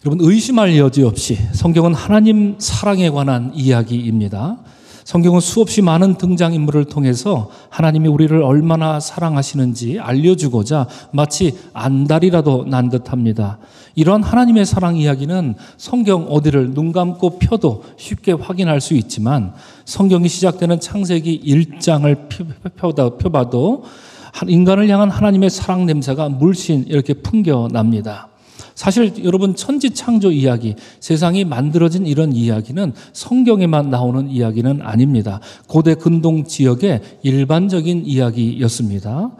여러분, 의심할 여지 없이 성경은 하나님 사랑에 관한 이야기입니다. 성경은 수없이 많은 등장인물을 통해서 하나님이 우리를 얼마나 사랑하시는지 알려주고자 마치 안달이라도 난 듯합니다. 이러한 하나님의 사랑 이야기는 성경 어디를 눈 감고 펴도 쉽게 확인할 수 있지만 성경이 시작되는 창세기 1장을 펴봐도 인간을 향한 하나님의 사랑 냄새가 물씬 이렇게 풍겨납니다. 사실 여러분, 천지창조 이야기, 세상이 만들어진 이런 이야기는 성경에만 나오는 이야기는 아닙니다. 고대 근동 지역의 일반적인 이야기였습니다.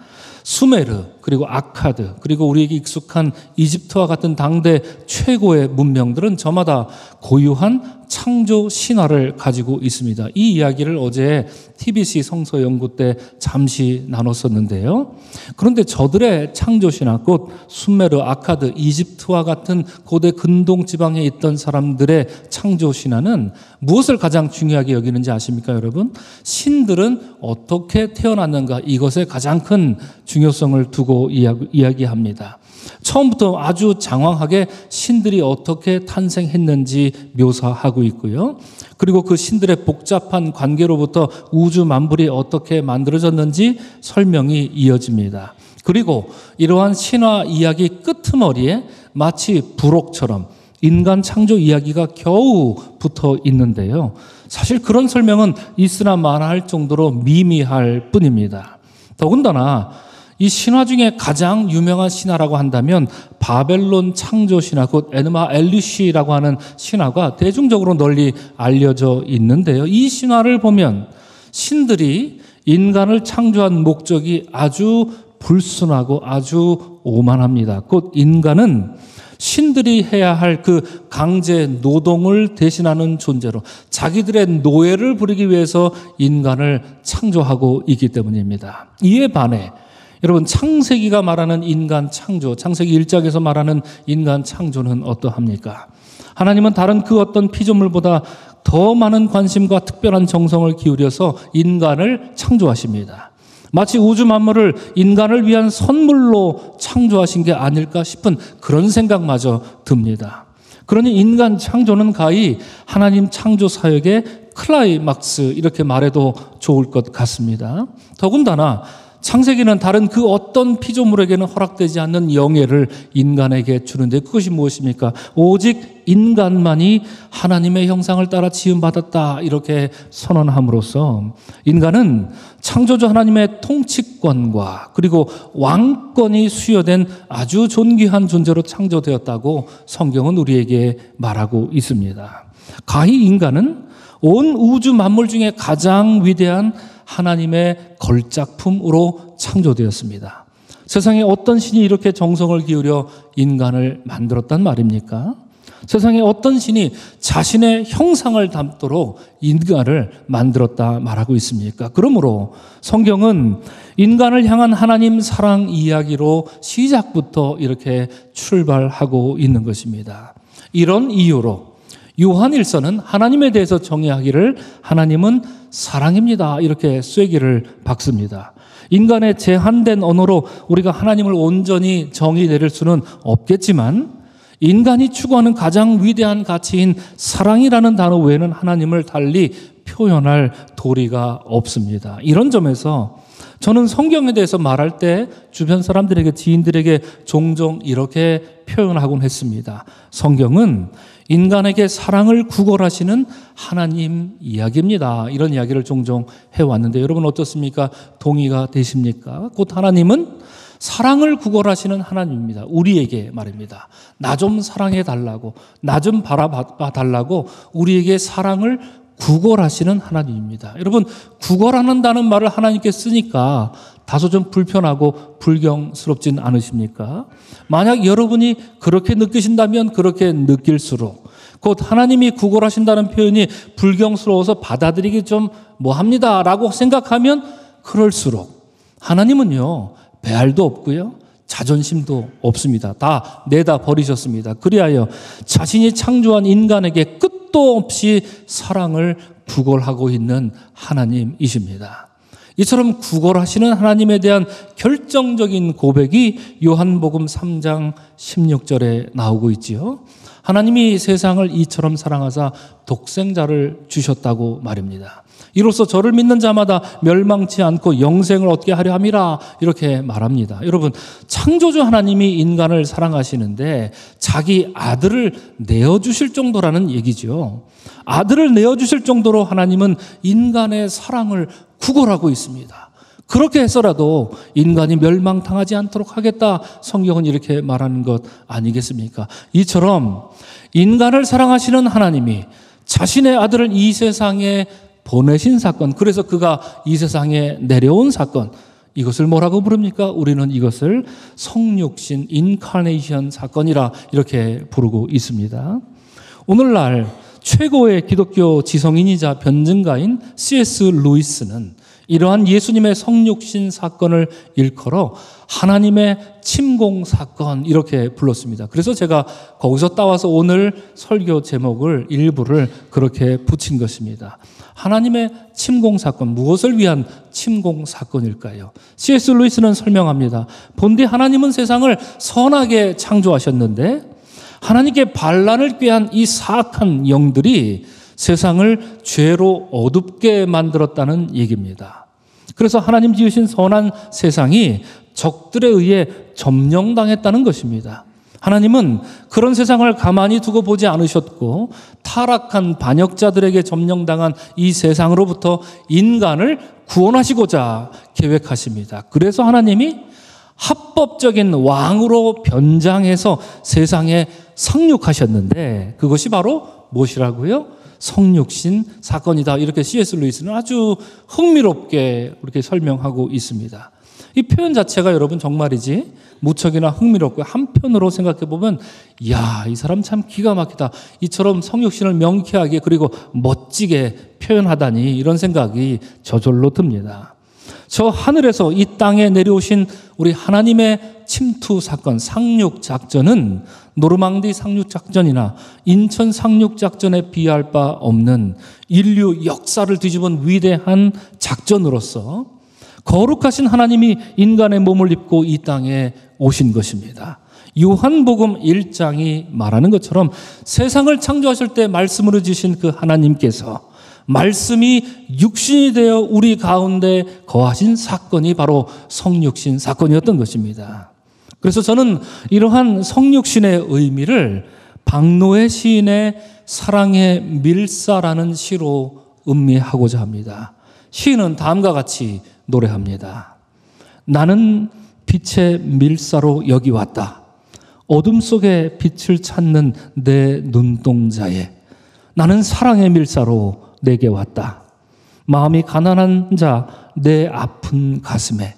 수메르, 그리고 아카드, 그리고 우리에게 익숙한 이집트와 같은 당대 최고의 문명들은 저마다 고유한 창조 신화를 가지고 있습니다. 이 이야기를 어제 TBC 성서 연구 때 잠시 나눴었는데요. 그런데 저들의 창조 신화, 곧 수메르, 아카드, 이집트와 같은 고대 근동 지방에 있던 사람들의 창조 신화는 무엇을 가장 중요하게 여기는지 아십니까, 여러분? 신들은 어떻게 태어났는가, 이것에 가장 큰 중요성을 두고 이야기합니다. 처음부터 아주 장황하게 신들이 어떻게 탄생했는지 묘사하고 있고요. 그리고 그 신들의 복잡한 관계로부터 우주 만물이 어떻게 만들어졌는지 설명이 이어집니다. 그리고 이러한 신화 이야기 끄트머리에 마치 부록처럼 인간 창조 이야기가 겨우 붙어 있는데요. 사실 그런 설명은 있으나 마나할 정도로 미미할 뿐입니다. 더군다나 이 신화 중에 가장 유명한 신화라고 한다면 바벨론 창조 신화, 곧 에누마 엘리시라고 하는 신화가 대중적으로 널리 알려져 있는데요. 이 신화를 보면 신들이 인간을 창조한 목적이 아주 불순하고 아주 오만합니다. 곧 인간은 신들이 해야 할 그 강제 노동을 대신하는 존재로 자기들의 노예를 부리기 위해서 인간을 창조하고 있기 때문입니다. 이에 반해 여러분, 창세기가 말하는 인간 창조, 창세기 1장에서 말하는 인간 창조는 어떠합니까? 하나님은 다른 그 어떤 피조물보다 더 많은 관심과 특별한 정성을 기울여서 인간을 창조하십니다. 마치 우주 만물을 인간을 위한 선물로 창조하신 게 아닐까 싶은 그런 생각마저 듭니다. 그러니 인간 창조는 가히 하나님 창조 사역의 클라이막스, 이렇게 말해도 좋을 것 같습니다. 더군다나 창세기는 다른 그 어떤 피조물에게는 허락되지 않는 영예를 인간에게 주는데, 그것이 무엇입니까? 오직 인간만이 하나님의 형상을 따라 지음받았다, 이렇게 선언함으로써 인간은 창조주 하나님의 통치권과 그리고 왕권이 수여된 아주 존귀한 존재로 창조되었다고 성경은 우리에게 말하고 있습니다. 가히 인간은 온 우주 만물 중에 가장 위대한 하나님의 걸작품으로 창조되었습니다. 세상에 어떤 신이 이렇게 정성을 기울여 인간을 만들었단 말입니까? 세상에 어떤 신이 자신의 형상을 담도록 인간을 만들었다 말하고 있습니까? 그러므로 성경은 인간을 향한 하나님 사랑 이야기로 시작부터 이렇게 출발하고 있는 것입니다. 이런 이유로 요한일서는 하나님에 대해서 정의하기를 하나님은 사랑입니다, 이렇게 쐐기를 박습니다. 인간의 제한된 언어로 우리가 하나님을 온전히 정의 내릴 수는 없겠지만 인간이 추구하는 가장 위대한 가치인 사랑이라는 단어 외에는 하나님을 달리 표현할 도리가 없습니다. 이런 점에서 저는 성경에 대해서 말할 때 주변 사람들에게, 지인들에게 종종 이렇게 표현하곤 했습니다. 성경은 인간에게 사랑을 구걸하시는 하나님 이야기입니다. 이런 이야기를 종종 해왔는데 여러분 어떻습니까? 동의가 되십니까? 곧 하나님은 사랑을 구걸하시는 하나님입니다. 우리에게 말입니다. 나 좀 사랑해 달라고, 나 좀 바라봐 달라고 우리에게 사랑을 구걸하시는 하나님입니다. 여러분, 구걸하는다는 말을 하나님께 쓰니까 다소 좀 불편하고 불경스럽진 않으십니까? 만약 여러분이 그렇게 느끼신다면 그렇게 느낄수록, 곧 하나님이 구걸하신다는 표현이 불경스러워서 받아들이기 좀 뭐합니다 라고 생각하면 그럴수록 하나님은요, 배알도 없고요, 자존심도 없습니다. 다 내다 버리셨습니다. 그리하여 자신이 창조한 인간에게 끝도 없이 사랑을 구걸하고 있는 하나님이십니다. 이처럼 구걸하시는 하나님에 대한 결정적인 고백이 요한복음 3장 16절에 나오고 있지요. 하나님이 세상을 이처럼 사랑하사 독생자를 주셨다고 말입니다. 이로써 저를 믿는 자마다 멸망치 않고 영생을 얻게 하려 함이라 이렇게 말합니다. 여러분, 창조주 하나님이 인간을 사랑하시는데 자기 아들을 내어주실 정도라는 얘기죠. 아들을 내어주실 정도로 하나님은 인간의 사랑을 구걸하고 있습니다. 그렇게 해서라도 인간이 멸망당하지 않도록 하겠다, 성경은 이렇게 말하는 것 아니겠습니까? 이처럼 인간을 사랑하시는 하나님이 자신의 아들을 이 세상에 보내신 사건, 그래서 그가 이 세상에 내려온 사건, 이것을 뭐라고 부릅니까? 우리는 이것을 성육신, 인카네이션 사건이라 이렇게 부르고 있습니다. 오늘날 최고의 기독교 지성인이자 변증가인 C.S. 루이스는 이러한 예수님의 성육신 사건을 일컬어 하나님의 침공 사건 이렇게 불렀습니다. 그래서 제가 거기서 따와서 오늘 설교 제목을 일부를 그렇게 붙인 것입니다. 하나님의 침공 사건, 무엇을 위한 침공 사건일까요? C.S. 루이스는 설명합니다. 본디 하나님은 세상을 선하게 창조하셨는데 하나님께 반란을 꾀한 이 사악한 영들이 세상을 죄로 어둡게 만들었다는 얘기입니다. 그래서 하나님 지으신 선한 세상이 적들에 의해 점령당했다는 것입니다. 하나님은 그런 세상을 가만히 두고 보지 않으셨고 타락한 반역자들에게 점령당한 이 세상으로부터 인간을 구원하시고자 계획하십니다. 그래서 하나님이 합법적인 왕으로 변장해서 세상에 상륙하셨는데 그것이 바로 무엇이라고요? 성육신 사건이다. 이렇게 C.S. 루이스는 아주 흥미롭게 이렇게 설명하고 있습니다. 이 표현 자체가 여러분 정말이지 무척이나 흥미롭고 한편으로 생각해 보면 이야, 이 사람 참 기가 막히다. 이처럼 성육신을 명쾌하게 그리고 멋지게 표현하다니 이런 생각이 저절로 듭니다. 저 하늘에서 이 땅에 내려오신 우리 하나님의 침투 사건, 상륙 작전은 노르망디 상륙 작전이나 인천 상륙 작전에 비할 바 없는 인류 역사를 뒤집은 위대한 작전으로서 거룩하신 하나님이 인간의 몸을 입고 이 땅에 오신 것입니다. 요한복음 1장이 말하는 것처럼 세상을 창조하실 때 말씀으로 주신 그 하나님께서 말씀이 육신이 되어 우리 가운데 거하신 사건이 바로 성육신 사건이었던 것입니다. 그래서 저는 이러한 성육신의 의미를 박노해 시인의 사랑의 밀사라는 시로 음미하고자 합니다. 시인은 다음과 같이 노래합니다. 나는 빛의 밀사로 여기 왔다. 어둠 속에 빛을 찾는 내 눈동자에 나는 사랑의 밀사로 내게 왔다. 마음이 가난한 자 내 아픈 가슴에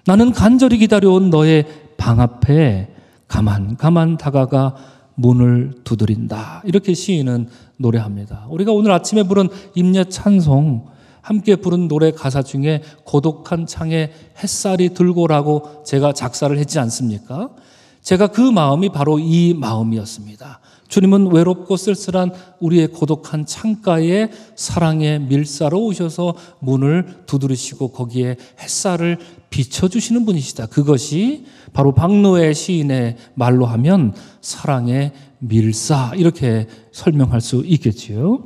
나는 간절히 기다려온 너의 방 앞에 가만 다가가 문을 두드린다. 이렇게 시인은 노래합니다. 우리가 오늘 아침에 부른 임예 찬송 함께 부른 노래 가사 중에 고독한 창에 햇살이 들고라고 제가 작사를 했지 않습니까? 제가 그 마음이 바로 이 마음이었습니다. 주님은 외롭고 쓸쓸한 우리의 고독한 창가에 사랑의 밀사로 오셔서 문을 두드리시고 거기에 햇살을 비춰주시는 분이시다. 그것이 바로 박노해 시인의 말로 하면 사랑의 밀사 이렇게 설명할 수 있겠지요.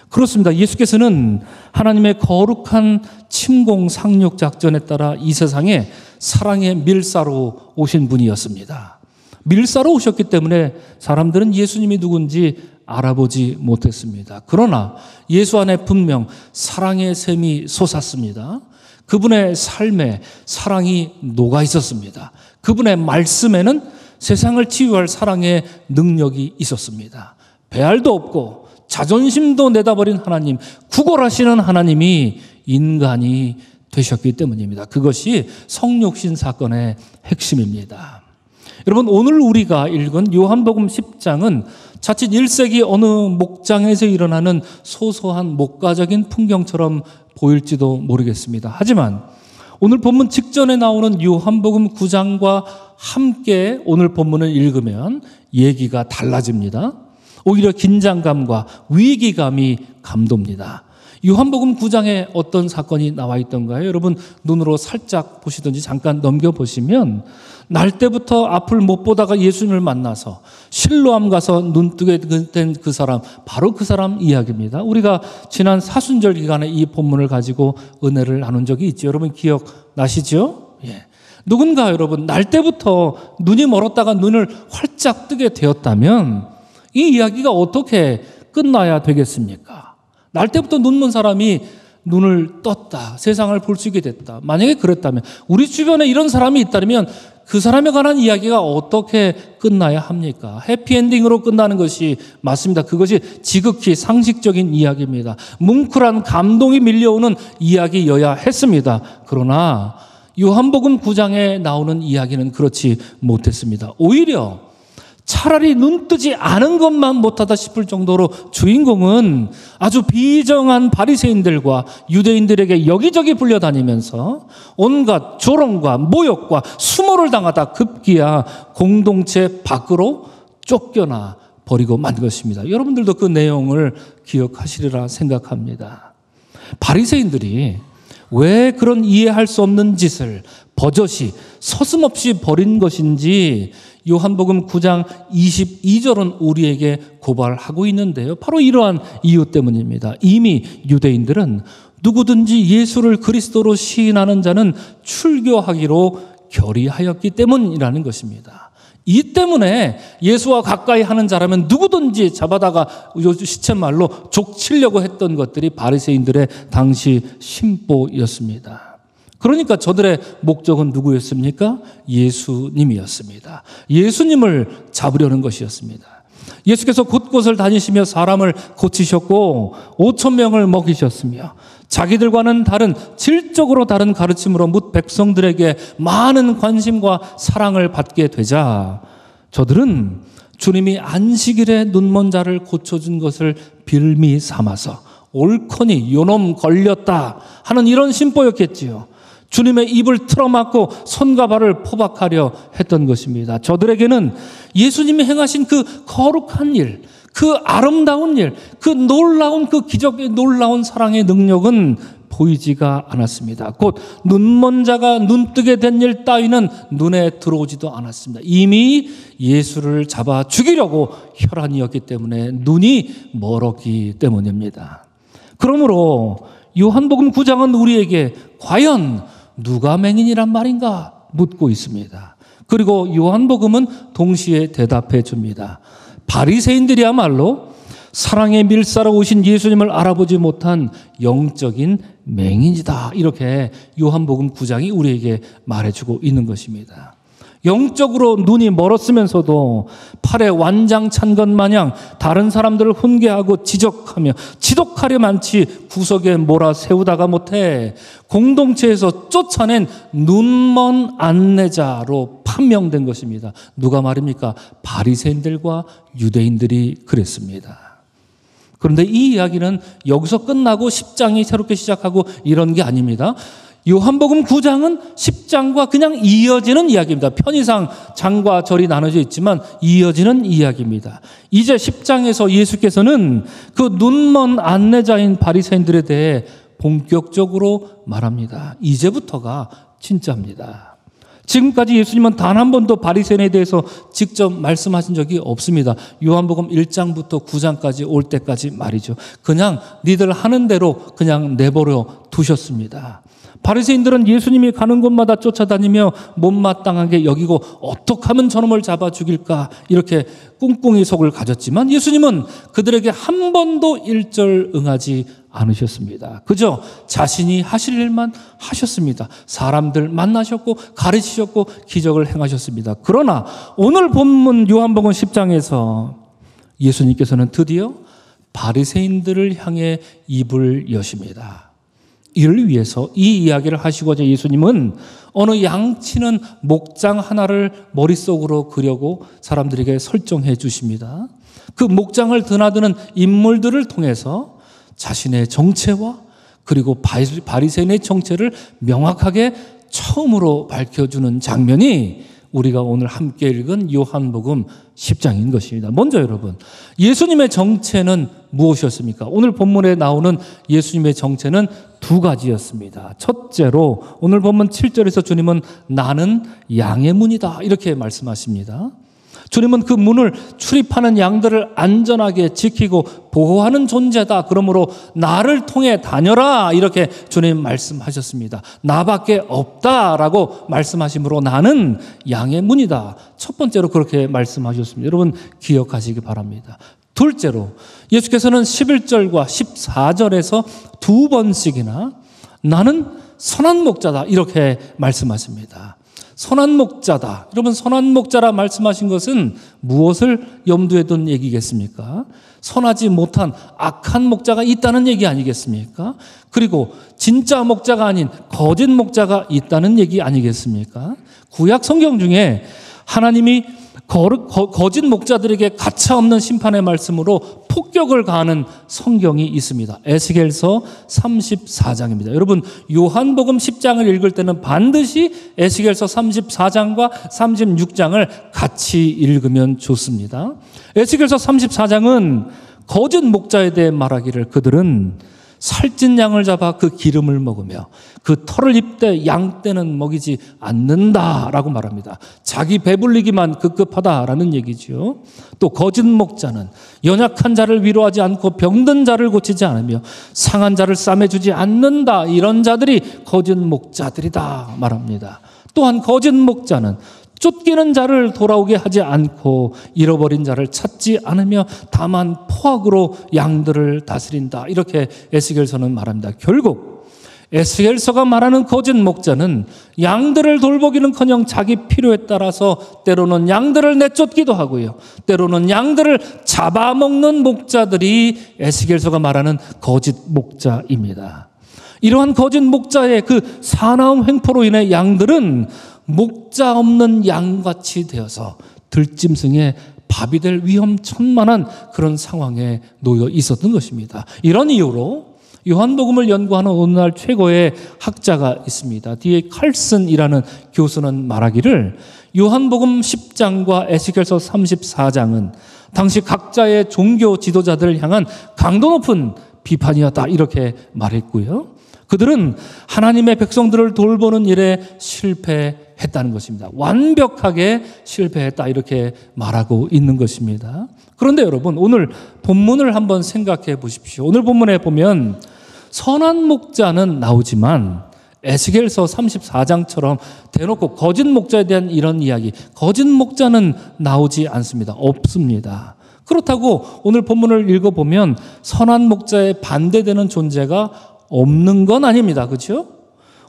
그렇습니다. 예수께서는 하나님의 거룩한 침공 상륙 작전에 따라 이 세상에 사랑의 밀사로 오신 분이었습니다. 밀사로 오셨기 때문에 사람들은 예수님이 누군지 알아보지 못했습니다. 그러나 예수 안에 분명 사랑의 샘이 솟았습니다. 그분의 삶에 사랑이 녹아 있었습니다. 그분의 말씀에는 세상을 치유할 사랑의 능력이 있었습니다. 배알도 없고 자존심도 내다버린 하나님, 구걸하시는 하나님이 인간이 되셨기 때문입니다. 그것이 성육신 사건의 핵심입니다. 여러분, 오늘 우리가 읽은 요한복음 10장은 자칫 1세기 어느 목장에서 일어나는 소소한 목가적인 풍경처럼 보일지도 모르겠습니다. 하지만 오늘 본문 직전에 나오는 요한복음 9장과 함께 오늘 본문을 읽으면 얘기가 달라집니다. 오히려 긴장감과 위기감이 감돕니다. 요한복음 9장에 어떤 사건이 나와 있던가요? 여러분 눈으로 살짝 보시든지 잠깐 넘겨보시면 날 때부터 앞을 못 보다가 예수님을 만나서 실로암 가서 눈뜨게 된 그 사람, 바로 그 사람 이야기입니다. 우리가 지난 사순절 기간에 이 본문을 가지고 은혜를 나눈 적이 있죠. 여러분 기억나시죠? 예. 누군가 여러분 날 때부터 눈이 멀었다가 눈을 활짝 뜨게 되었다면 이 이야기가 어떻게 끝나야 되겠습니까? 날 때부터 눈 먼 사람이 눈을 떴다. 세상을 볼 수 있게 됐다. 만약에 그랬다면 우리 주변에 이런 사람이 있다면 그 사람에 관한 이야기가 어떻게 끝나야 합니까? 해피엔딩으로 끝나는 것이 맞습니다. 그것이 지극히 상식적인 이야기입니다. 뭉클한 감동이 밀려오는 이야기여야 했습니다. 그러나 요한복음 9장에 나오는 이야기는 그렇지 못했습니다. 오히려 차라리 눈 뜨지 않은 것만 못하다 싶을 정도로 주인공은 아주 비정한 바리새인들과 유대인들에게 여기저기 불려다니면서 온갖 조롱과 모욕과 수모를 당하다 급기야 공동체 밖으로 쫓겨나 버리고 만 것입니다. 여러분들도 그 내용을 기억하시리라 생각합니다. 바리새인들이 왜 그런 이해할 수 없는 짓을 버젓이 서슴없이 벌인 것인지 요한복음 9장 22절은 우리에게 고발하고 있는데요. 바로 이러한 이유 때문입니다. 이미 유대인들은 누구든지 예수를 그리스도로 시인하는 자는 출교하기로 결의하였기 때문이라는 것입니다. 이 때문에 예수와 가까이 하는 자라면 누구든지 잡아다가 시쳇말로 족치려고 했던 것들이 바리새인들의 당시 심보였습니다. 그러니까 저들의 목적은 누구였습니까? 예수님이었습니다. 예수님을 잡으려는 것이었습니다. 예수께서 곳곳을 다니시며 사람을 고치셨고 5,000명을 먹이셨으며 자기들과는 다른 질적으로 다른 가르침으로 뭇 백성들에게 많은 관심과 사랑을 받게 되자 저들은 주님이 안식일에 눈먼 자를 고쳐준 것을 빌미 삼아서 옳거니 요놈 걸렸다 하는 이런 심보였겠지요. 주님의 입을 틀어막고 손과 발을 포박하려 했던 것입니다. 저들에게는 예수님이 행하신 그 거룩한 일, 그 아름다운 일, 그 놀라운 그 기적의 놀라운 사랑의 능력은 보이지가 않았습니다. 곧 눈먼 자가 눈뜨게 된 일 따위는 눈에 들어오지도 않았습니다. 이미 예수를 잡아 죽이려고 혈안이었기 때문에 눈이 멀었기 때문입니다. 그러므로 요한복음 9장은 우리에게 과연 누가 맹인이란 말인가 묻고 있습니다. 그리고 요한복음은 동시에 대답해 줍니다. 바리새인들이야말로 사랑의 밀사로 오신 예수님을 알아보지 못한 영적인 맹인이다. 이렇게 요한복음 9장이 우리에게 말해주고 있는 것입니다. 영적으로 눈이 멀었으면서도 팔에 완장 찬 것 마냥 다른 사람들을 훈계하고 지독하려 많지 구석에 몰아세우다가 못해 공동체에서 쫓아낸 눈먼 안내자로 판명된 것입니다. 누가 말입니까? 바리새인들과 유대인들이 그랬습니다. 그런데 이 이야기는 여기서 끝나고 10장이 새롭게 시작하고 이런 게 아닙니다. 요한복음 9장은 10장과 그냥 이어지는 이야기입니다. 편의상 장과 절이 나눠져 있지만 이어지는 이야기입니다. 이제 10장에서 예수께서는 그 눈먼 안내자인 바리새인들에 대해 본격적으로 말합니다. 이제부터가 진짜입니다. 지금까지 예수님은 단 한 번도 바리새인에 대해서 직접 말씀하신 적이 없습니다. 요한복음 1장부터 9장까지 올 때까지 말이죠. 그냥 니들 하는 대로 그냥 내버려 두셨습니다. 바리새인들은 예수님이 가는 곳마다 쫓아다니며 못마땅하게 여기고 어떻게 하면 저놈을 잡아 죽일까 이렇게 꿍꿍이 속을 가졌지만 예수님은 그들에게 한 번도 일절 응하지 않으셨습니다. 그저 자신이 하실 일만 하셨습니다. 사람들 만나셨고 가르치셨고 기적을 행하셨습니다. 그러나 오늘 본문 요한복음 10장에서 예수님께서는 드디어 바리새인들을 향해 입을 여십니다. 이를 위해서 이 이야기를 하시고자 예수님은 어느 양치는 목장 하나를 머릿속으로 그려고 사람들에게 설정해 주십니다. 그 목장을 드나드는 인물들을 통해서 자신의 정체와 그리고 바리새인의 정체를 명확하게 처음으로 밝혀주는 장면이 우리가 오늘 함께 읽은 요한복음 10장인 것입니다. 먼저 여러분, 예수님의 정체는 무엇이었습니까? 오늘 본문에 나오는 예수님의 정체는 두 가지였습니다. 첫째로 오늘 본문 7절에서 주님은 나는 양의 문이다 이렇게 말씀하십니다. 주님은 그 문을 출입하는 양들을 안전하게 지키고 보호하는 존재다. 그러므로 나를 통해 다녀라 이렇게 주님 말씀하셨습니다. 나밖에 없다라고 말씀하심으로 나는 양의 문이다. 첫 번째로 그렇게 말씀하셨습니다. 여러분 기억하시기 바랍니다. 둘째로 예수께서는 11절과 14절에서 두 번씩이나 나는 선한 목자다 이렇게 말씀하십니다. 선한 목자다. 여러분 선한 목자라 말씀하신 것은 무엇을 염두에 둔 얘기겠습니까? 선하지 못한 악한 목자가 있다는 얘기 아니겠습니까? 그리고 진짜 목자가 아닌 거짓 목자가 있다는 얘기 아니겠습니까? 구약 성경 중에 하나님이 거짓 목자들에게 가차없는 심판의 말씀으로 폭격을 가하는 성경이 있습니다. 에스겔서 34장입니다. 여러분 요한복음 10장을 읽을 때는 반드시 에스겔서 34장과 36장을 같이 읽으면 좋습니다. 에스겔서 34장은 거짓 목자에 대해 말하기를 그들은 살찐 양을 잡아 그 기름을 먹으며 그 털을 입되 양 떼는 먹이지 않는다라고 말합니다. 자기 배불리기만 급급하다라는 얘기죠. 또 거짓 목자는 연약한 자를 위로하지 않고 병든 자를 고치지 않으며 상한 자를 싸매주지 않는다. 이런 자들이 거짓 목자들이다 말합니다. 또한 거짓 목자는 쫓기는 자를 돌아오게 하지 않고 잃어버린 자를 찾지 않으며 다만 포악으로 양들을 다스린다. 이렇게 에스겔서는 말합니다. 결국 에스겔서가 말하는 거짓 목자는 양들을 돌보기는커녕 자기 필요에 따라서 때로는 양들을 내쫓기도 하고요. 때로는 양들을 잡아먹는 목자들이 에스겔서가 말하는 거짓 목자입니다. 이러한 거짓 목자의 그 사나운 횡포로 인해 양들은 목자 없는 양같이 되어서 들짐승의 밥이 될 위험천만한 그런 상황에 놓여 있었던 것입니다. 이런 이유로 요한복음을 연구하는 오늘날 최고의 학자가 있습니다. D.A. 칼슨이라는 교수는 말하기를 요한복음 10장과 에스겔서 34장은 당시 각자의 종교 지도자들을 향한 강도 높은 비판이었다 이렇게 말했고요. 그들은 하나님의 백성들을 돌보는 일에 실패했다는 것입니다. 완벽하게 실패했다 이렇게 말하고 있는 것입니다. 그런데 여러분 오늘 본문을 한번 생각해 보십시오. 오늘 본문에 보면 선한 목자는 나오지만 에스겔서 34장처럼 대놓고 거짓 목자에 대한 이런 이야기, 거짓 목자는 나오지 않습니다. 없습니다. 그렇다고 오늘 본문을 읽어보면 선한 목자에 반대되는 존재가 없는 건 아닙니다. 그렇죠?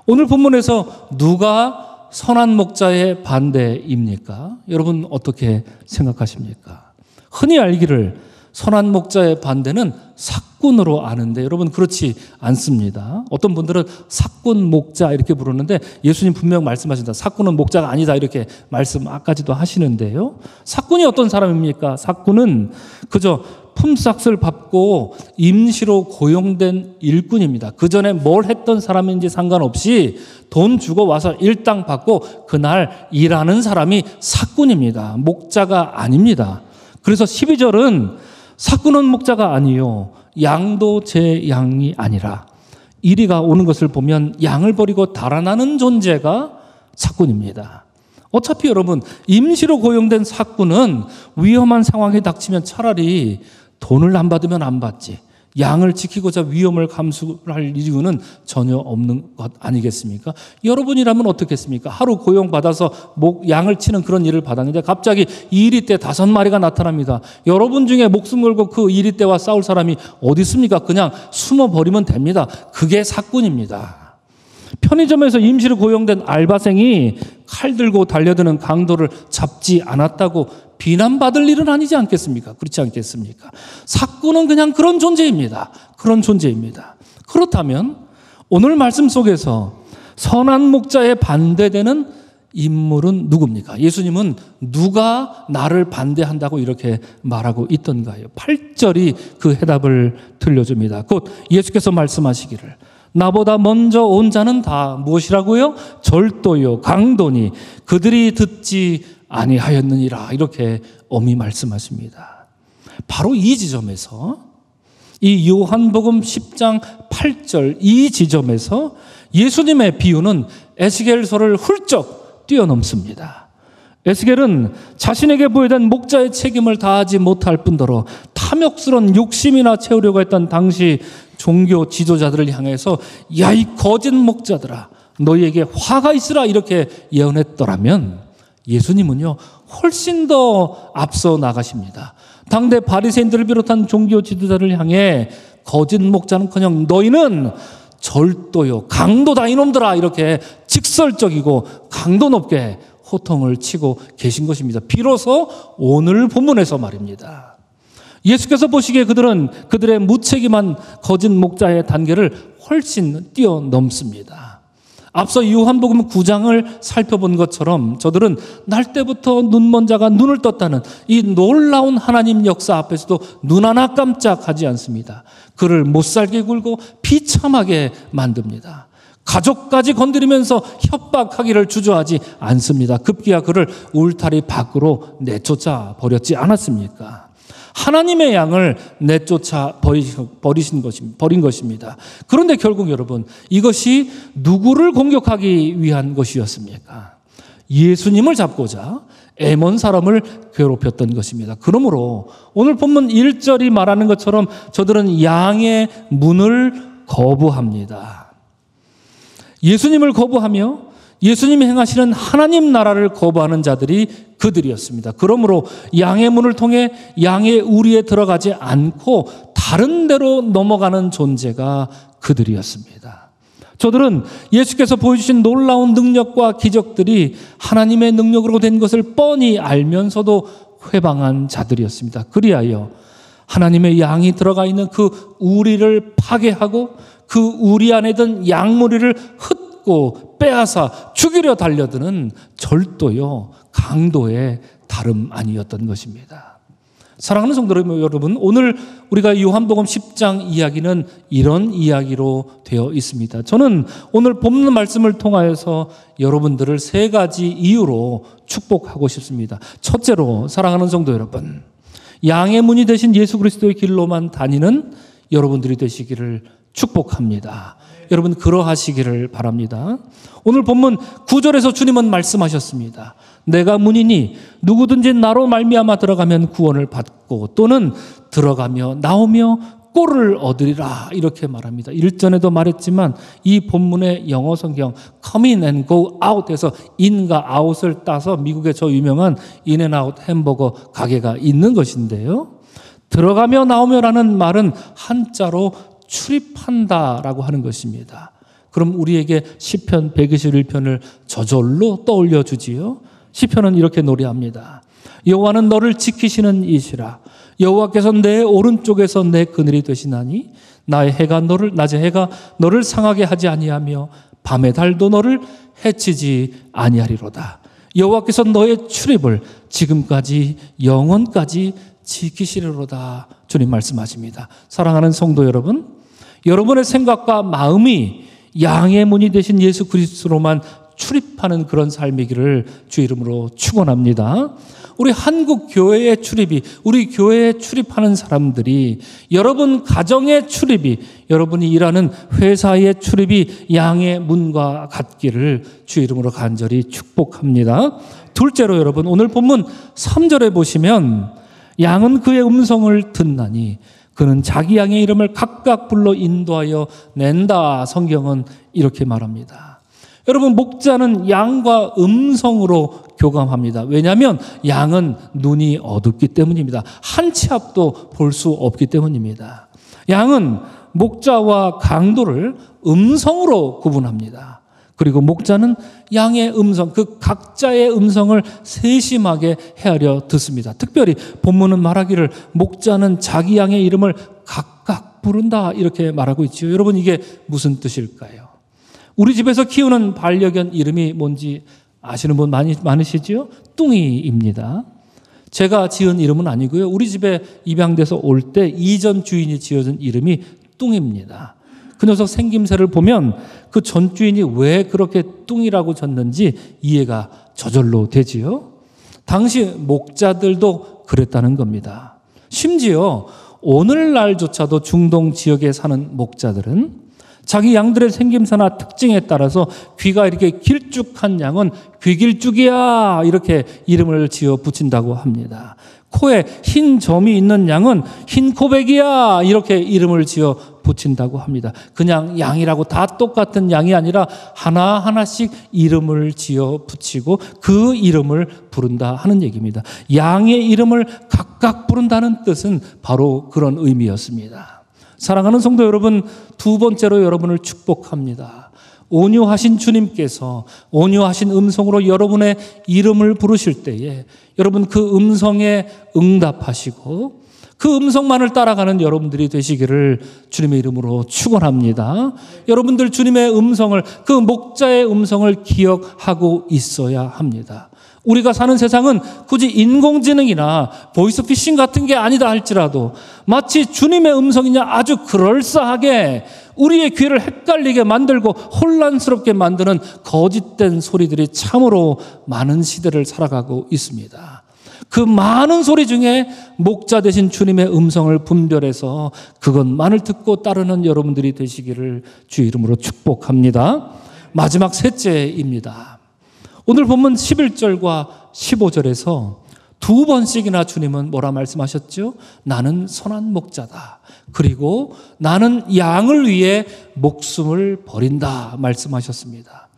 오늘 본문에서 누가 선한 목자의 반대입니까? 여러분 어떻게 생각하십니까? 흔히 알기를 선한 목자의 반대는 삭군으로 아는데 여러분 그렇지 않습니다. 어떤 분들은 삭군 목자 이렇게 부르는데 예수님 분명 말씀하신다. 삭군은 목자가 아니다 이렇게 말씀 아까지도 하시는데요. 삭군이 어떤 사람입니까? 삭군은 그저 품삯을 받고 임시로 고용된 일꾼입니다. 그 전에 뭘 했던 사람인지 상관없이 돈 주고 와서 일당 받고 그날 일하는 사람이 삭군입니다. 목자가 아닙니다. 그래서 12절은 삭군은 목자가 아니요 양도 제 양이 아니라 이리가 오는 것을 보면 양을 버리고 달아나는 존재가 삭군입니다. 어차피 여러분 임시로 고용된 삭군은 위험한 상황에 닥치면 차라리 돈을 안 받으면 안 받지. 양을 지키고자 위험을 감수할 이유는 전혀 없는 것 아니겠습니까? 여러분이라면 어떻겠습니까? 하루 고용받아서 양을 치는 그런 일을 받았는데 갑자기 이리떼 5마리가 나타납니다. 여러분 중에 목숨 걸고 그 이리떼와 싸울 사람이 어디 있습니까? 그냥 숨어버리면 됩니다. 그게 사건입니다. 편의점에서 임시로 고용된 알바생이 칼 들고 달려드는 강도를 잡지 않았다고 비난받을 일은 아니지 않겠습니까? 그렇지 않겠습니까? 삭군은 그냥 그런 존재입니다. 그런 존재입니다. 그렇다면 오늘 말씀 속에서 선한 목자에 반대되는 인물은 누굽니까? 예수님은 누가 나를 반대한다고 이렇게 말하고 있던가요? 8절이 그 해답을 들려줍니다. 곧 예수께서 말씀하시기를 나보다 먼저 온 자는 다 무엇이라고요? 절도요, 강도니 그들이 듣지 아니하였느니라. 이렇게 엄히 말씀하십니다. 바로 이 지점에서, 이 요한복음 10장 8절 이 지점에서 예수님의 비유는 에스겔서를 훌쩍 뛰어넘습니다. 에스겔은 자신에게 부여된 목자의 책임을 다하지 못할 뿐더러 탐욕스러운 욕심이나 채우려고 했던 당시 종교 지도자들을 향해서 야, 이 거짓 목자들아, 너희에게 화가 있으라 이렇게 예언했더라면 예수님은요 훨씬 더 앞서 나가십니다. 당대 바리새인들을 비롯한 종교 지도자를 향해 거짓 목자는커녕 너희는 절도요, 강도다 이놈들아, 이렇게 직설적이고 강도 높게 호통을 치고 계신 것입니다. 비로소 오늘 본문에서 말입니다. 예수께서 보시기에 그들은 그들의 무책임한 거짓 목자의 단계를 훨씬 뛰어넘습니다. 앞서 요한복음 9장을 살펴본 것처럼 저들은 날 때부터 눈먼 자가 눈을 떴다는 이 놀라운 하나님 역사 앞에서도 눈 하나 깜짝하지 않습니다. 그를 못살게 굴고 비참하게 만듭니다. 가족까지 건드리면서 협박하기를 주저하지 않습니다. 급기야 그를 울타리 밖으로 내쫓아 버렸지 않았습니까? 하나님의 양을 내쫓아 버린 것입니다. 그런데 결국 여러분, 이것이 누구를 공격하기 위한 것이었습니까? 예수님을 잡고자 에몬 사람을 괴롭혔던 것입니다. 그러므로 오늘 본문 1절이 말하는 것처럼 저들은 양의 문을 거부합니다. 예수님을 거부하며 예수님이 행하시는 하나님 나라를 거부하는 자들이 그들이었습니다. 그러므로 양의 문을 통해 양의 우리에 들어가지 않고 다른 데로 넘어가는 존재가 그들이었습니다. 저들은 예수께서 보여주신 놀라운 능력과 기적들이 하나님의 능력으로 된 것을 뻔히 알면서도 회방한 자들이었습니다. 그리하여 하나님의 양이 들어가 있는 그 우리를 파괴하고 그 우리 안에 든 양무리를 흩고 빼앗아 죽이려 달려드는 절도요, 강도의 다름 아니었던 것입니다. 사랑하는 성도 여러분, 오늘 우리가 요한복음 10장 이야기는 이런 이야기로 되어 있습니다. 저는 오늘 본문 말씀을 통하여서 여러분들을 세 가지 이유로 축복하고 싶습니다. 첫째로, 사랑하는 성도 여러분, 양의 문이 되신 예수 그리스도의 길로만 다니는 여러분들이 되시기를 축복합니다. 여러분 그러하시기를 바랍니다. 오늘 본문 9절에서 주님은 말씀하셨습니다. 내가 문이니 누구든지 나로 말미암아 들어가면 구원을 받고 또는 들어가며 나오며 꼴을 얻으리라, 이렇게 말합니다. 일전에도 말했지만 이 본문의 영어 성경 come in and go out 에서 in과 out을 따서 미국의 저 유명한 인앤아웃 햄버거 가게가 있는 것인데요, 들어가며 나오며라는 말은 한자로 출입한다라고 하는 것입니다. 그럼 우리에게 시편 121편을 저절로 떠올려 주지요. 시편은 이렇게 노래합니다. 여호와는 너를 지키시는 이시라. 여호와께서 내 오른쪽에서 내 그늘이 되시나니 낮에 해가 너를 상하게 하지 아니하며 밤의 달도 너를 해치지 아니하리로다. 여호와께서 너의 출입을 지금까지 영원까지 지키시리로다. 주님 말씀하십니다. 사랑하는 성도 여러분, 여러분의 생각과 마음이 양의 문이 되신 예수 그리스도로만 출입하는 그런 삶이기를 주 이름으로 축원합니다. 우리 한국 교회의 출입이, 우리 교회에 출입하는 사람들이, 여러분 가정의 출입이, 여러분이 일하는 회사의 출입이 양의 문과 같기를 주 이름으로 간절히 축복합니다. 둘째로 여러분, 오늘 본문 3절에 보시면 양은 그의 음성을 듣나니 그는 자기 양의 이름을 각각 불러 인도하여 낸다. 성경은 이렇게 말합니다. 여러분, 목자는 양과 음성으로 교감합니다. 왜냐하면 양은 눈이 어둡기 때문입니다. 한 치 앞도 볼 수 없기 때문입니다. 양은 목자와 강도를 음성으로 구분합니다. 그리고 목자는 양의 음성, 그 각자의 음성을 세심하게 헤아려 듣습니다. 특별히 본문은 말하기를 목자는 자기 양의 이름을 각각 부른다, 이렇게 말하고 있죠. 여러분, 이게 무슨 뜻일까요? 우리 집에서 키우는 반려견 이름이 뭔지 아시는 분 많으시죠? 뚱이입니다. 제가 지은 이름은 아니고요. 우리 집에 입양돼서 올 때 이전 주인이 지어준 이름이 뚱입니다. 그 녀석 생김새를 보면 그 전주인이 왜 그렇게 뚱이라고 졌는지 이해가 저절로 되지요. 당시 목자들도 그랬다는 겁니다. 심지어 오늘날조차도 중동 지역에 사는 목자들은 자기 양들의 생김새나 특징에 따라서 귀가 이렇게 길쭉한 양은 귀길쭉이야 이렇게 이름을 지어 붙인다고 합니다. 코에 흰 점이 있는 양은 흰코백이야 이렇게 이름을 지어 붙인다고 합니다. 그냥 양이라고 다 똑같은 양이 아니라 하나하나씩 이름을 지어 붙이고 그 이름을 부른다 하는 얘기입니다. 양의 이름을 각각 부른다는 뜻은 바로 그런 의미였습니다. 사랑하는 성도 여러분, 두 번째로 여러분을 축복합니다. 온유하신 주님께서 온유하신 음성으로 여러분의 이름을 부르실 때에 여러분 그 음성에 응답하시고 그 음성만을 따라가는 여러분들이 되시기를 주님의 이름으로 축원합니다. 여러분들 주님의 음성을, 그 목자의 음성을 기억하고 있어야 합니다. 우리가 사는 세상은 굳이 인공지능이나 보이스피싱 같은 게 아니다 할지라도 마치 주님의 음성이냐 아주 그럴싸하게 우리의 귀를 헷갈리게 만들고 혼란스럽게 만드는 거짓된 소리들이 참으로 많은 시대를 살아가고 있습니다. 그 많은 소리 중에 목자 되신 주님의 음성을 분별해서 그것만을 듣고 따르는 여러분들이 되시기를 주의 이름으로 축복합니다. 마지막 셋째입니다. 오늘 본문 11절과 15절에서 두 번씩이나 주님은 뭐라 말씀하셨죠? 나는 선한 목자다. 그리고 나는 양을 위해 목숨을 버린다 말씀하셨습니다.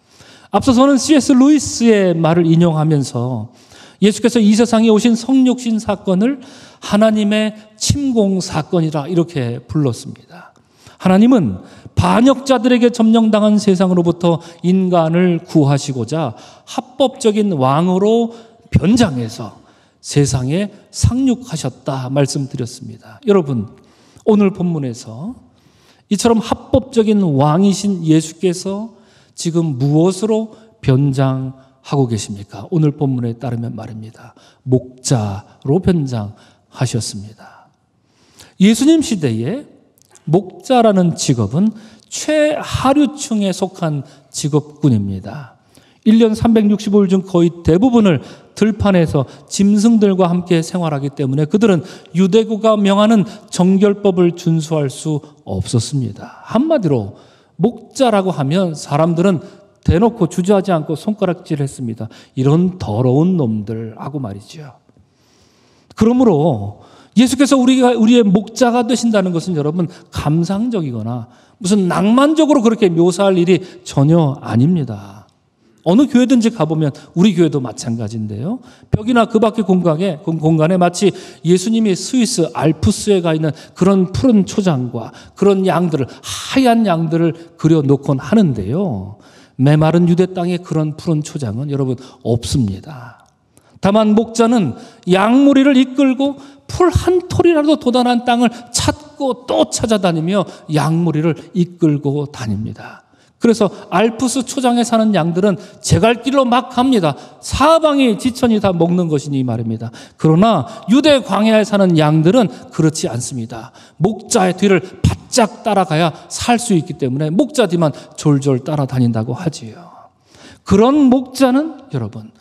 앞서서는 C.S. 루이스의 말을 인용하면서 예수께서 이 세상에 오신 성육신 사건을 하나님의 침공 사건이라 이렇게 불렀습니다. 하나님은 반역자들에게 점령당한 세상으로부터 인간을 구하시고자 합법적인 왕으로 변장해서 세상에 상륙하셨다 말씀드렸습니다. 여러분, 오늘 본문에서 이처럼 합법적인 왕이신 예수께서 지금 무엇으로 변장하고 계십니까? 오늘 본문에 따르면 말입니다. 목자로 변장하셨습니다. 예수님 시대에 목자라는 직업은 최하류층에 속한 직업군입니다. 1년 365일 중 거의 대부분을 들판에서 짐승들과 함께 생활하기 때문에 그들은 유대교가 명하는 정결법을 준수할 수 없었습니다. 한마디로 목자라고 하면 사람들은 대놓고 주저하지 않고 손가락질했습니다. 이런 더러운 놈들 하고 말이죠. 그러므로 예수께서 우리의 목자가 되신다는 것은 여러분 감상적이거나 무슨 낭만적으로 그렇게 묘사할 일이 전혀 아닙니다. 어느 교회든지 가보면 우리 교회도 마찬가지인데요. 벽이나 그 밖의 공간에 마치 예수님이 스위스 알프스에 가 있는 그런 푸른 초장과 그런 양들을, 하얀 양들을 그려놓곤 하는데요. 메마른 유대 땅에 그런 푸른 초장은 여러분 없습니다. 다만 목자는 양무리를 이끌고 풀 한 톨이라도 도단한 땅을 찾고 또 찾아다니며 양무리를 이끌고 다닙니다. 그래서 알프스 초장에 사는 양들은 제갈길로 막 갑니다. 사방이 지천이 다 먹는 것이니 말입니다. 그러나 유대 광야에 사는 양들은 그렇지 않습니다. 목자의 뒤를 바짝 따라가야 살 수 있기 때문에 목자 뒤만 졸졸 따라다닌다고 하지요. 그런 목자는 여러분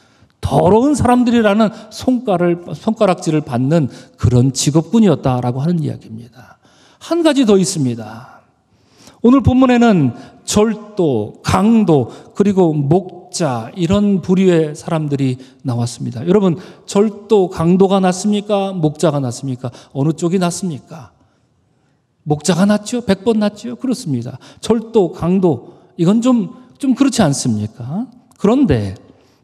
더러운 사람들이라는 손가락질을 받는 그런 직업군이었다라고 하는 이야기입니다. 한 가지 더 있습니다. 오늘 본문에는 절도, 강도, 그리고 목자 이런 부류의 사람들이 나왔습니다. 여러분 절도, 강도가 낫습니까? 목자가 낫습니까? 어느 쪽이 낫습니까? 목자가 낫죠? 100번 낫죠? 그렇습니다. 절도, 강도 이건 좀 그렇지 않습니까? 그런데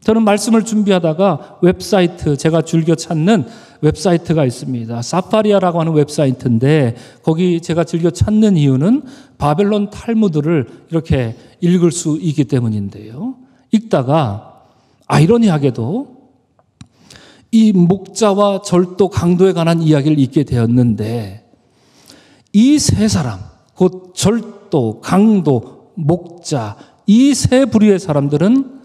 저는 말씀을 준비하다가 웹사이트, 제가 즐겨 찾는 웹사이트가 있습니다. 사파리아라고 하는 웹사이트인데 거기 제가 즐겨 찾는 이유는 바벨론 탈무드를 이렇게 읽을 수 있기 때문인데요. 읽다가 아이러니하게도 이 목자와 절도, 강도에 관한 이야기를 읽게 되었는데 이 세 사람, 곧 절도, 강도, 목자 이 세 부류의 사람들은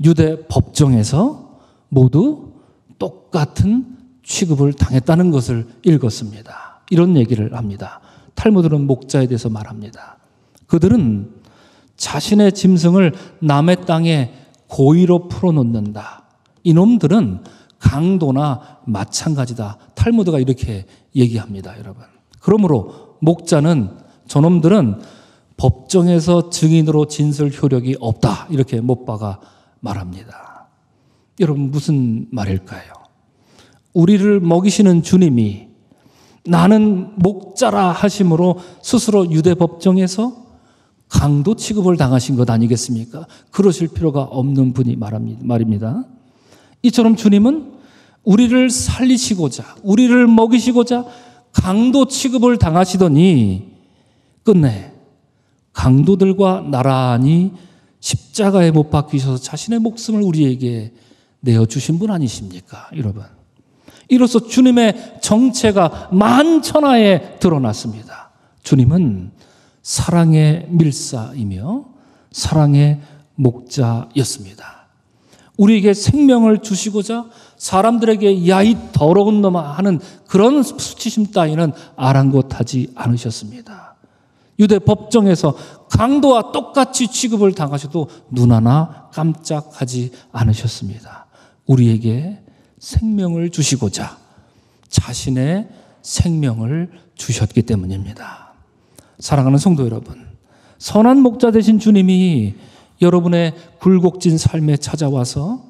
유대 법정에서 모두 똑같은 취급을 당했다는 것을 읽었습니다. 이런 얘기를 합니다. 탈무드는 목자에 대해서 말합니다. 그들은 자신의 짐승을 남의 땅에 고의로 풀어놓는다. 이놈들은 강도나 마찬가지다. 탈무드가 이렇게 얘기합니다, 여러분. 그러므로 목자는 저놈들은 법정에서 증인으로 진술 효력이 없다. 이렇게 못 박아 말합니다. 여러분, 무슨 말일까요? 우리를 먹이시는 주님이 나는 목자라 하심으로 스스로 유대 법정에서 강도 취급을 당하신 것 아니겠습니까? 그러실 필요가 없는 분이 말입니다. 이처럼 주님은 우리를 살리시고자, 우리를 먹이시고자 강도 취급을 당하시더니 끝내 강도들과 나란히 십자가에 못 박히셔서 자신의 목숨을 우리에게 내어주신 분 아니십니까, 여러분? 이로써 주님의 정체가 만천하에 드러났습니다. 주님은 사랑의 밀사이며 사랑의 목자였습니다. 우리에게 생명을 주시고자 사람들에게 야, 이 더러운 놈아 하는 그런 수치심 따위는 아랑곳하지 않으셨습니다. 유대 법정에서 강도와 똑같이 취급을 당하셔도 눈 하나 깜짝하지 않으셨습니다. 우리에게 생명을 주시고자 자신의 생명을 주셨기 때문입니다. 사랑하는 성도 여러분, 선한 목자 되신 주님이 여러분의 굴곡진 삶에 찾아와서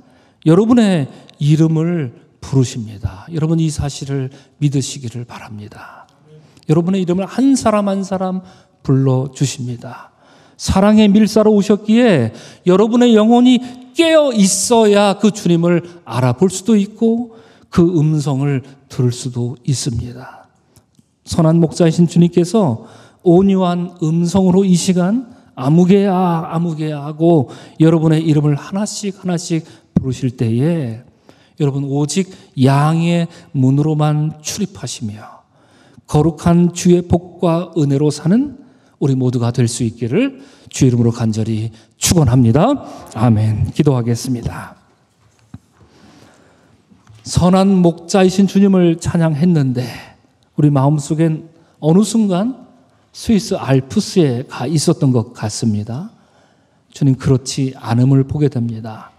여러분의 이름을 부르십니다. 여러분, 이 사실을 믿으시기를 바랍니다. 여러분의 이름을 한 사람 한 사람 불러주십니다. 사랑의 밀사로 오셨기에 여러분의 영혼이 깨어 있어야 그 주님을 알아볼 수도 있고 그 음성을 들을 수도 있습니다. 선한 목자이신 주님께서 온유한 음성으로 이 시간 아무개야 아무개야 하고 여러분의 이름을 하나씩 하나씩 부르실 때에 여러분 오직 양의 문으로만 출입하시며 거룩한 주의 복과 은혜로 사는 우리 모두가 될 수 있기를 주의 이름으로 간절히 축원합니다. 아멘. 기도하겠습니다. 선한 목자이신 주님을 찬양했는데 우리 마음속엔 어느 순간 스위스 알프스에 가 있었던 것 같습니다. 주님, 그렇지 않음을 보게 됩니다.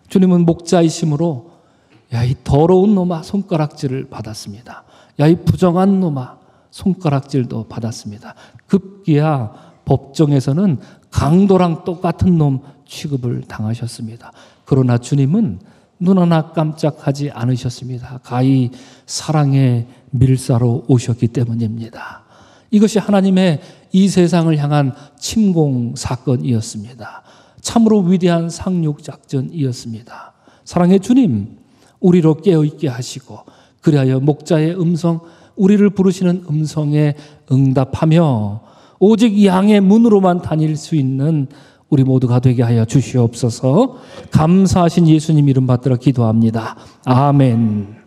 주님은 목자이심으로 야, 이 더러운 놈아 손가락질을 받았습니다. 야, 이 부정한 놈아 손가락질도 받았습니다. 급기야 법정에서는 강도랑 똑같은 놈 취급을 당하셨습니다. 그러나 주님은 눈 하나 깜짝하지 않으셨습니다. 가히 사랑의 밀사로 오셨기 때문입니다. 이것이 하나님의 이 세상을 향한 침공 사건이었습니다. 참으로 위대한 상륙 작전이었습니다. 사랑의 주님, 우리로 깨어있게 하시고 그리하여 목자의 음성, 우리를 부르시는 음성에 응답하며 오직 양의 문으로만 다닐 수 있는 우리 모두가 되게 하여 주시옵소서. 감사하신 예수님 이름 받들어 기도합니다. 아멘.